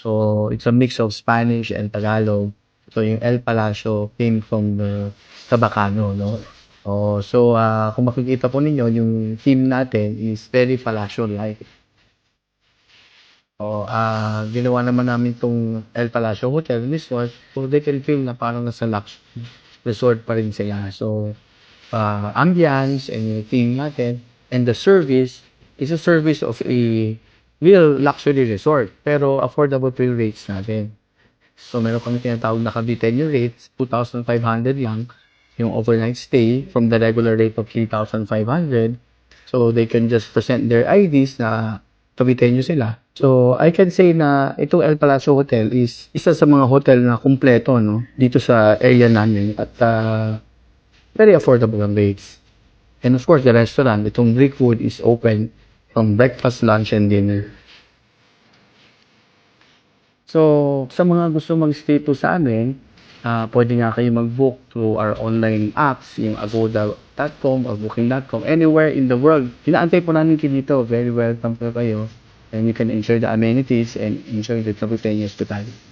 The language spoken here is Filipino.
So, it's a mix of Spanish and Tagalog. So, yung El Palacio came from the Chabacano, no? Kung makikita po ninyo, yung theme natin is very Palacio-like. Ginawa naman namin 'tong El Palacio Hotel Resort, so they can feel na parang nasa resort pa rin sila. So, ambiance and yung theme natin and the service is a service of a real luxury resort, pero affordable pa yung rates natin. So, meron kami tinatawag na Caviteño rates, 2,500 lang yung overnight stay from the regular rate of 3,500. So, they can just present their IDs na Caviteño sila. So, I can say na itong El Palacio Hotel is isa sa mga hotel na kumpleto, no, dito sa area namin at very affordable ang rates. And of course, the restaurant, itong Brickwood is open from breakfast, lunch, and dinner. So, sa mga gusto mag-stay po sa amin, pwede nga kayo mag-book through our online apps, yung agoda.com or booking.com, anywhere in the world. Inaantay po namin kayo dito. Very welcome po kayo. And you can enjoy the amenities and enjoy the Caviteño hospitality.